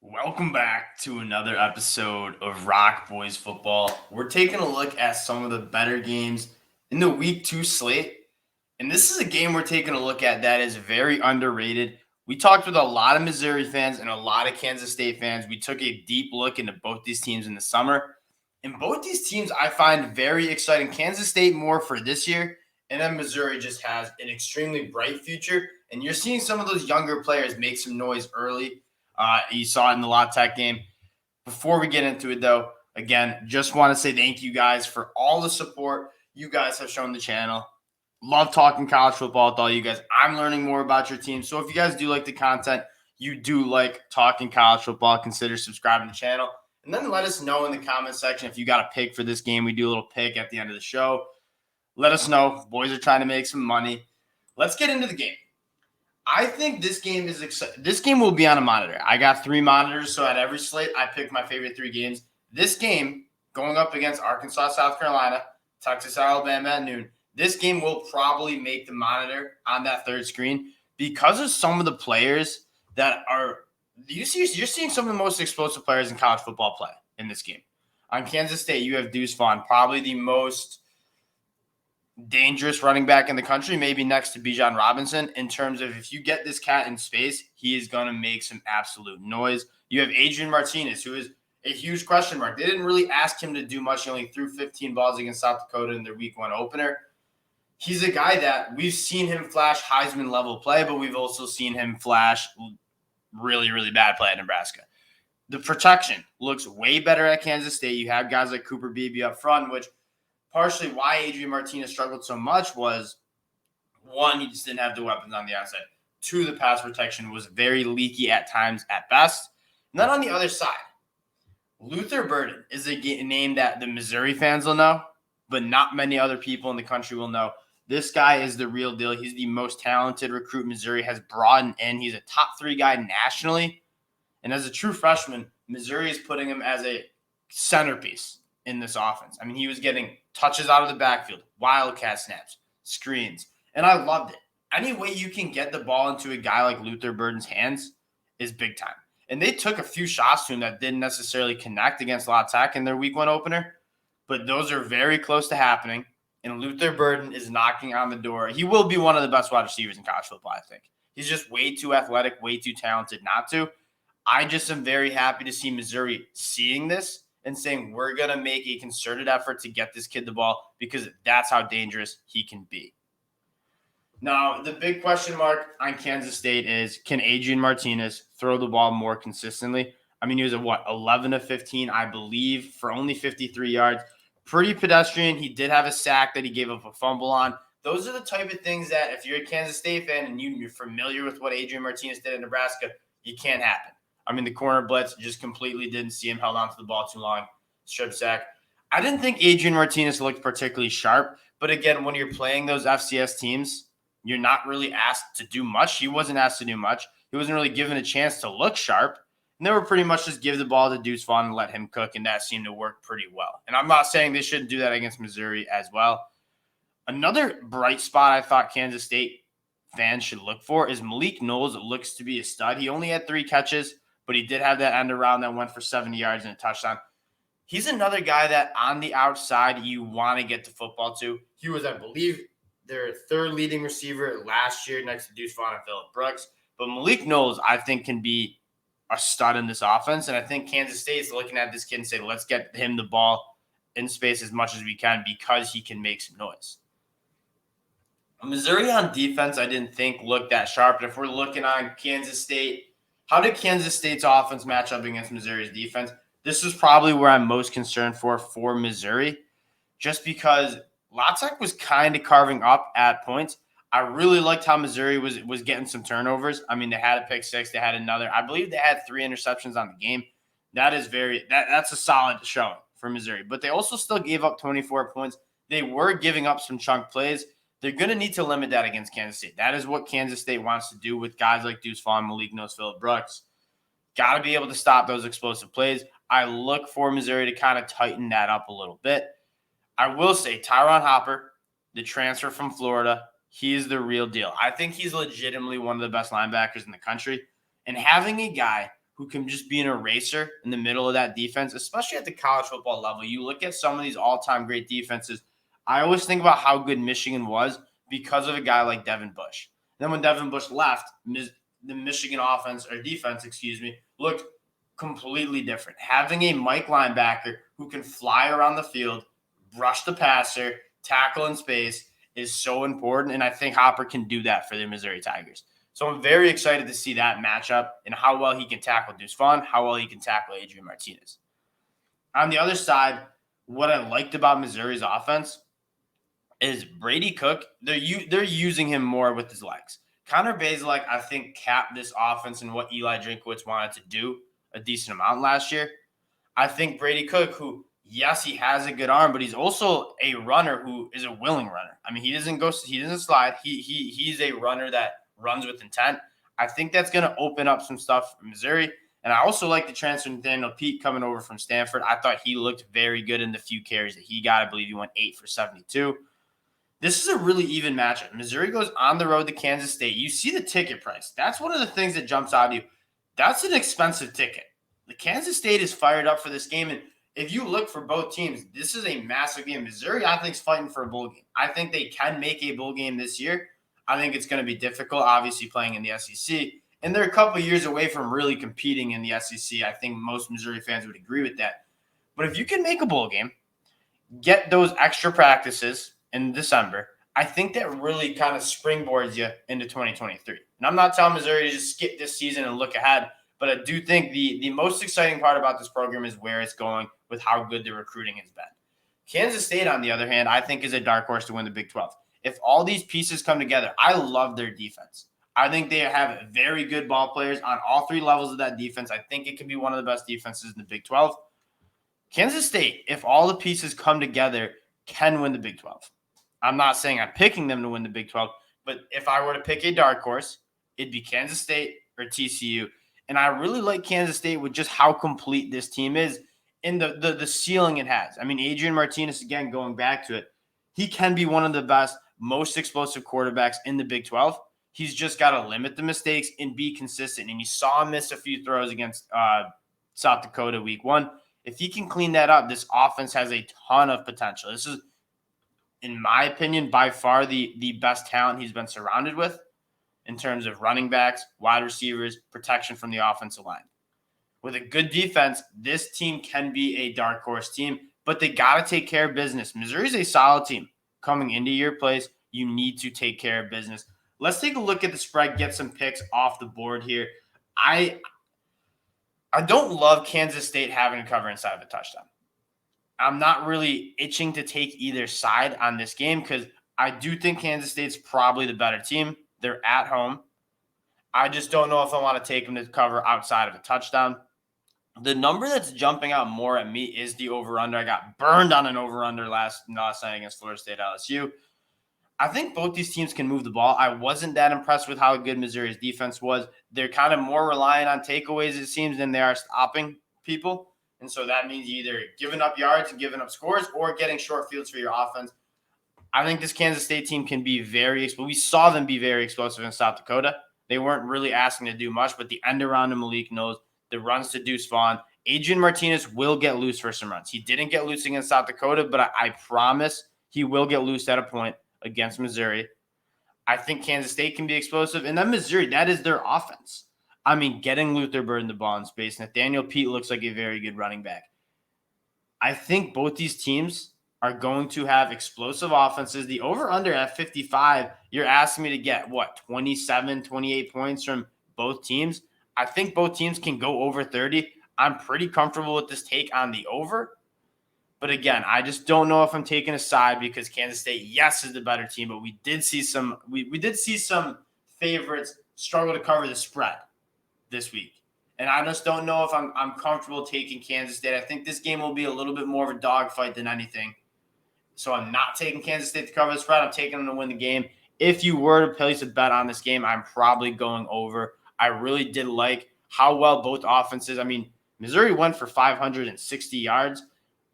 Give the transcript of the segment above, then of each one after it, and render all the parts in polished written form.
Welcome back to another episode of ROC Boys football. We're taking a look at some of the better games in the week 2 slate. And this is a game we're taking a look at that is very underrated. We talked with a lot of Missouri fans and a lot of Kansas State fans. We took a deep look into both these teams in the summer. And both these teams I find very exciting. Kansas State more for this year, and then Missouri just has an extremely bright future. And you're seeing some of those younger players make some noise early. You saw it in the La Tech game. Before we get into it, though, again, just want to say thank you guys for all the support you guys have shown the channel. Love talking college football with all you guys. I'm learning more about your team. So if you guys do like the content, you do like talking college football, consider subscribing to the channel. And then let us know in the comment section if you got a pick for this game. We do a little pick at the end of the show. Let us know. Boys are trying to make some money. Let's get into the game. I think this game is exciting. This game will be on a monitor. I got 3 monitors, so at every slate, I pick my favorite 3 games. This game, going up against Arkansas, South Carolina, Texas, Alabama at noon, this game will probably make the monitor on that third screen because of some of the players that are – you're seeing some of the most explosive players in college football play in this game. On Kansas State, you have Deuce Vaughn, probably the most – dangerous running back in the country, maybe next to Bijan Robinson, in terms of if you get this cat in space, he is going to make some absolute noise. You have Adrian Martinez, who is a huge question mark. They didn't really ask him to do much. He only threw 15 balls against South Dakota in their week 1 opener. He's a guy that we've seen him flash Heisman level play, but we've also seen him flash really, really bad play at Nebraska. The protection looks way better at Kansas State. You have guys like Cooper Beebe up front, which partially why Adrian Martinez struggled so much was, 1, he just didn't have the weapons on the outside. 2, the pass protection was very leaky at times at best. And then on the other side, Luther Burden is a name that the Missouri fans will know, but not many other people in the country will know. This guy is the real deal. He's the most talented recruit Missouri has brought in. He's a top 3 guy nationally. And as a true freshman, Missouri is putting him as a centerpiece in this offense. I mean, he was getting touches out of the backfield, wildcat snaps, screens, and I loved it. Any way you can get the ball into a guy like Luther Burden's hands is big time. And they took a few shots to him that didn't necessarily connect against La Tech in their week 1 opener, but those are very close to happening, and Luther Burden is knocking on the door. He will be one of the best wide receivers in college football, I think. He's just way too athletic, way too talented not to. I just am very happy to see Missouri seeing this and saying we're going to make a concerted effort to get this kid the ball because that's how dangerous he can be. Now, the big question mark on Kansas State is, can Adrian Martinez throw the ball more consistently? I mean, he was 11 of 15, I believe, for only 53 yards. Pretty pedestrian. He did have a sack that he gave up a fumble on. Those are the type of things that if you're a Kansas State fan and you're familiar with what Adrian Martinez did in Nebraska, you can't happen. I mean, the corner blitz just completely didn't see him, held onto the ball too long, strip sack. I didn't think Adrian Martinez looked particularly sharp, but again, when you're playing those FCS teams, you're not really asked to do much. He wasn't asked to do much. He wasn't really given a chance to look sharp, and they were pretty much just give the ball to Deuce Vaughn and let him cook, and that seemed to work pretty well. And I'm not saying they shouldn't do that against Missouri as well. Another bright spot I thought Kansas State fans should look for is Malik Knowles. It looks to be a stud. He only had 3 catches, but he did have that end around that went for 70 yards and a touchdown. He's another guy that on the outside you want to get the football to. He was, I believe, their 3rd leading receiver last year next to Deuce Vaughn and Phillip Brooks. But Malik Knowles, I think, can be a stud in this offense. And I think Kansas State is looking at this kid and saying, let's get him the ball in space as much as we can because he can make some noise. Missouri on defense, I didn't think looked that sharp. But if we're looking on Kansas State, how did Kansas State's offense match up against Missouri's defense? This is probably where I'm most concerned for Missouri, just because La Tech was kind of carving up at points. I really liked how Missouri was getting some turnovers. I mean, they had a pick 6. They had another. I believe they had 3 interceptions on the game. That's a solid showing for Missouri. But they also still gave up 24 points. They were giving up some chunk plays. They're going to need to limit that against Kansas State. That is what Kansas State wants to do with guys like Deuce Vaughn, Malik Knowles, Phillip Brooks. Got to be able to stop those explosive plays. I look for Missouri to kind of tighten that up a little bit. I will say Tyron Hopper, the transfer from Florida, he is the real deal. I think he's legitimately one of the best linebackers in the country. And having a guy who can just be an eraser in the middle of that defense, especially at the college football level. You look at some of these all-time great defenses. I always think about how good Michigan was because of a guy like Devin Bush. Then when Devin Bush left, the Michigan offense or defense, looked completely different. Having a Mike linebacker who can fly around the field, rush the passer, tackle in space is so important, and I think Hopper can do that for the Missouri Tigers. So I'm very excited to see that matchup and how well he can tackle Deuce Vaughn, how well he can tackle Adrian Martinez. On the other side, what I liked about Missouri's offense is Brady Cook. They're using him more with his legs. Connor Bazelak, I think, capped this offense and what Eli Drinkwitz wanted to do a decent amount last year. I think Brady Cook, who, yes, he has a good arm, but he's also a runner who is a willing runner. I mean, he doesn't slide. He's a runner that runs with intent. I think that's going to open up some stuff for Missouri. And I also like the transfer Nathaniel Peete coming over from Stanford. I thought he looked very good in the few carries that he got. I believe he went 8 for 72. This is a really even matchup. Missouri goes on the road to Kansas State. You see the ticket price. That's one of the things that jumps out at you. That's an expensive ticket. The Kansas State is fired up for this game. And if you look for both teams, this is a massive game. Missouri, I think, is fighting for a bowl game. I think they can make a bowl game this year. I think it's going to be difficult, obviously, playing in the SEC. And they're a couple of years away from really competing in the SEC. I think most Missouri fans would agree with that. But if you can make a bowl game, get those extra practices in December, I think that really kind of springboards you into 2023. And I'm not telling Missouri to just skip this season and look ahead, but I do think the most exciting part about this program is where it's going with how good the recruiting has been. Kansas State, on the other hand, I think is a dark horse to win the Big 12. If all these pieces come together, I love their defense. I think they have very good ball players on all three levels of that defense. I think it can be one of the best defenses in the Big 12. Kansas State, if all the pieces come together, can win the Big 12. I'm not saying I'm picking them to win the Big 12, but if I were to pick a dark horse, it'd be Kansas State or TCU. And I really like Kansas State with just how complete this team is and the ceiling it has. I mean, Adrian Martinez, again, going back to it, he can be one of the best, most explosive quarterbacks in the Big 12. He's just got to limit the mistakes and be consistent. And you saw him miss a few throws against South Dakota week 1. If he can clean that up, this offense has a ton of potential. This is, in my opinion, by far the best talent he's been surrounded with in terms of running backs, wide receivers, protection from the offensive line. With a good defense, this team can be a dark horse team, but they got to take care of business. Missouri's a solid team. Coming into your place, you need to take care of business. Let's take a look at the spread, get some picks off the board here. I don't love Kansas State having to cover inside of a touchdown. I'm not really itching to take either side on this game because I do think Kansas State's probably the better team. They're at home. I just don't know if I want to take them to cover outside of a touchdown. The number that's jumping out more at me is the over-under. I got burned on an over-under last night against Florida State LSU. I think both these teams can move the ball. I wasn't that impressed with how good Missouri's defense was. They're kind of more reliant on takeaways, it seems, than they are stopping people. And so that means either giving up yards and giving up scores or getting short fields for your offense. I think this Kansas State team can be very explosive. We saw them be very explosive in South Dakota. They weren't really asking to do much, but the end around to Malik knows, the runs to Deuce Vaughn. Adrian Martinez will get loose for some runs. He didn't get loose against South Dakota, but I promise he will get loose at a point against Missouri. I think Kansas State can be explosive. And then Missouri, that is their offense. I mean, getting Luther Bird in the ball in space. Nathaniel Peete looks like a very good running back. I think both these teams are going to have explosive offenses. The over-under at 55, you're asking me to get, 27, 28 points from both teams? I think both teams can go over 30. I'm pretty comfortable with this take on the over. But again, I just don't know if I'm taking a side because Kansas State, yes, is the better team, but we did see some favorites struggle to cover the spread this week. And I just don't know if I'm comfortable taking Kansas State. I think this game will be a little bit more of a dogfight than anything. So I'm not taking Kansas State to cover the spread. I'm taking them to win the game. If you were to place a bet on this game, I'm probably going over. I really did like how well both offenses. I mean, Missouri went for 560 yards.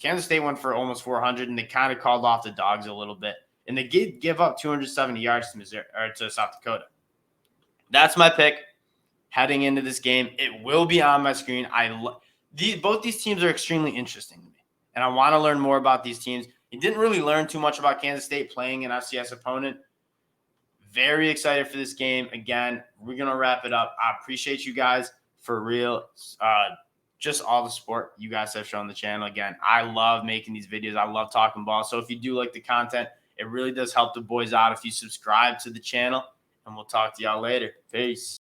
Kansas State went for almost 400, and they kind of called off the dogs a little bit. And they did give up 270 yards to Missouri or to South Dakota. That's my pick. heading into this game. It will be on my screen. Both these teams are extremely interesting to me, and I want to learn more about these teams. You didn't really learn too much about Kansas State playing an FCS opponent. Very excited for this game. Again, we're going to wrap it up. I appreciate you guys for real. Just all the support you guys have shown the channel. Again, I love making these videos. I love talking ball. So if you do like the content, it really does help the boys out if you subscribe to the channel. And we'll talk to y'all later. Peace.